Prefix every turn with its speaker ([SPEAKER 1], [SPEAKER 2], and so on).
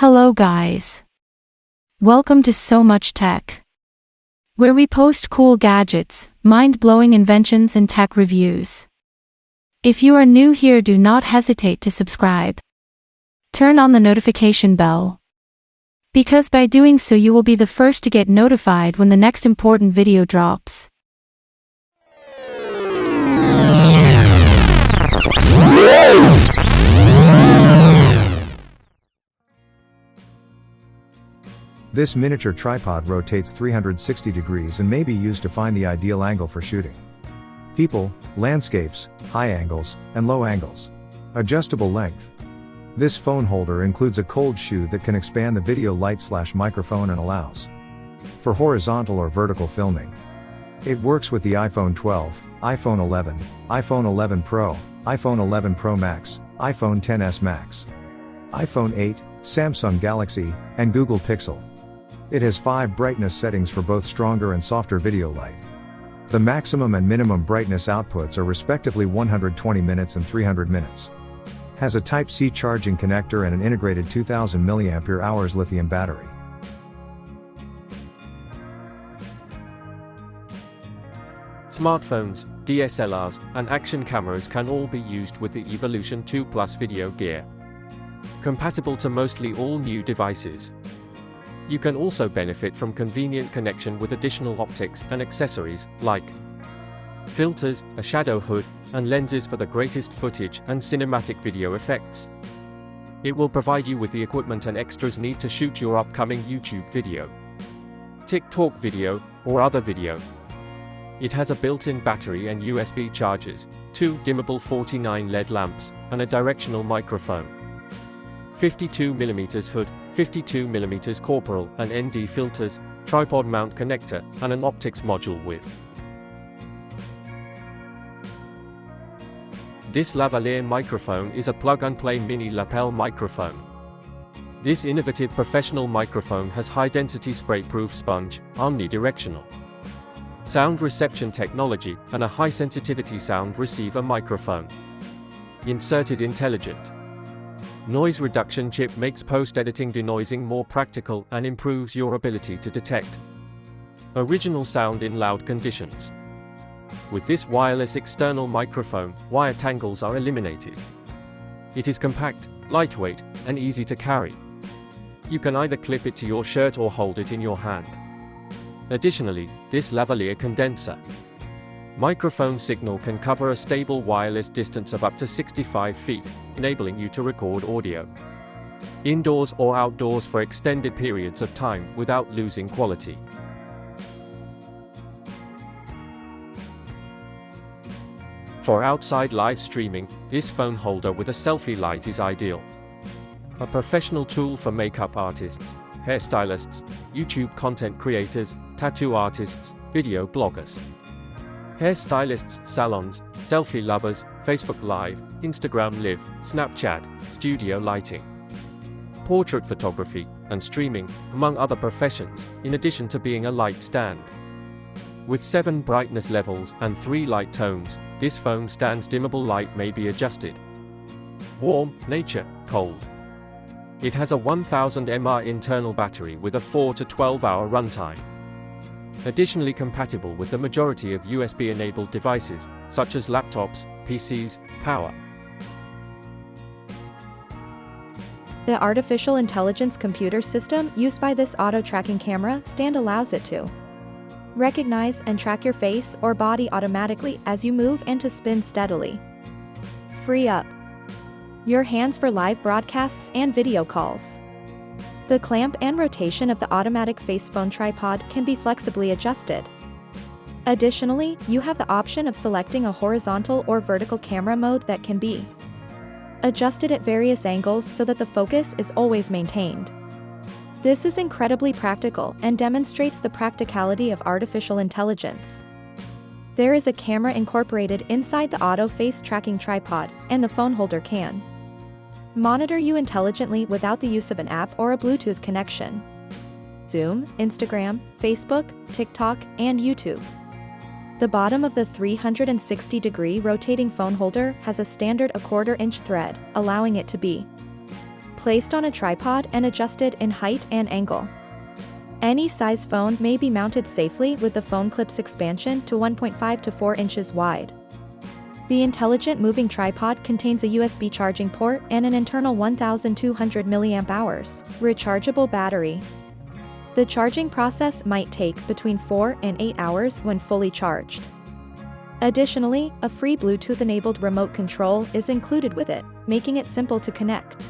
[SPEAKER 1] Hello guys. Welcome to So Much Tech, where we post cool gadgets, mind-blowing inventions and tech reviews. If you are new here, do not hesitate to subscribe. Turn on the notification bell, because by doing so you will be the first to get notified when the next important video drops.
[SPEAKER 2] This miniature tripod rotates 360 degrees and may be used to find the ideal angle for shooting people, landscapes, high angles, and low angles. Adjustable length. This phone holder includes a cold shoe that can expand the video light/microphone and allows for horizontal or vertical filming. It works with the iPhone 12, iPhone 11, iPhone 11 Pro, iPhone 11 Pro Max, iPhone XS Max, iPhone 8, Samsung Galaxy, and Google Pixel. It has 5 brightness settings for both stronger and softer video light. The maximum and minimum brightness outputs are respectively 120 minutes and 300 minutes. Has a Type-C charging connector and an integrated 2000 mAh lithium battery.
[SPEAKER 3] Smartphones, DSLRs, and action cameras can all be used with the Evolution 2 Plus video gear. Compatible to mostly all new devices. You can also benefit from convenient connection with additional optics and accessories, like filters, a shadow hood, and lenses for the greatest footage and cinematic video effects. It will provide you with the equipment and extras need to shoot your upcoming YouTube video, TikTok video, or other video. It has a built-in battery and USB chargers, 2 dimmable 49 LED lamps, and a directional microphone. 52mm hood, 52mm corporal and ND filters, tripod mount connector, and an optics module with. This lavalier microphone is a plug-and-play mini lapel microphone. This innovative professional microphone has high-density spray-proof sponge, omnidirectional sound reception technology, and a high-sensitivity sound receiver microphone. Inserted intelligent noise reduction chip makes post-editing denoising more practical and improves your ability to detect original sound in loud conditions. With this wireless external microphone, wire tangles are eliminated. It is compact, lightweight, and easy to carry. You can either clip it to your shirt or hold it in your hand. Additionally, this lavalier condenser microphone signal can cover a stable wireless distance of up to 65 feet, enabling you to record audio indoors or outdoors for extended periods of time without losing quality. For outside live streaming, this phone holder with a selfie light is ideal. A professional tool for makeup artists, hairstylists, YouTube content creators, tattoo artists, video bloggers, hairstylists, salons, selfie lovers, Facebook Live, Instagram Live, Snapchat, studio lighting, portrait photography, and streaming, among other professions, in addition to being a light stand. With 7 brightness levels and 3 light tones, this phone stand's dimmable light may be adjusted. Warm, nature, cold. It has a 1000 mAh internal battery with a 4 to 12 hour runtime. Additionally compatible with the majority of USB-enabled devices, such as laptops, PCs, power.
[SPEAKER 4] The artificial intelligence computer system used by this auto-tracking camera stand allows it to recognize and track your face or body automatically as you move and to spin steadily. Free up your hands for live broadcasts and video calls. The clamp and rotation of the automatic face phone tripod can be flexibly adjusted. Additionally, you have the option of selecting a horizontal or vertical camera mode that can be adjusted at various angles so that the focus is always maintained. This is incredibly practical and demonstrates the practicality of artificial intelligence. There is a camera incorporated inside the auto face tracking tripod, and the phone holder can monitor you intelligently without the use of an app or a Bluetooth connection. Zoom, Instagram, Facebook, TikTok, and YouTube. The bottom of the 360-degree rotating phone holder has a standard 1/4-inch thread, allowing it to be placed on a tripod and adjusted in height and angle. Any size phone may be mounted safely with the phone clip's expansion to 1.5 to 4 inches wide. The intelligent moving tripod contains a USB charging port and an internal 1200 mAh rechargeable battery. The charging process might take between 4 and 8 hours when fully charged. Additionally, a free Bluetooth-enabled remote control is included with it, making it simple to connect.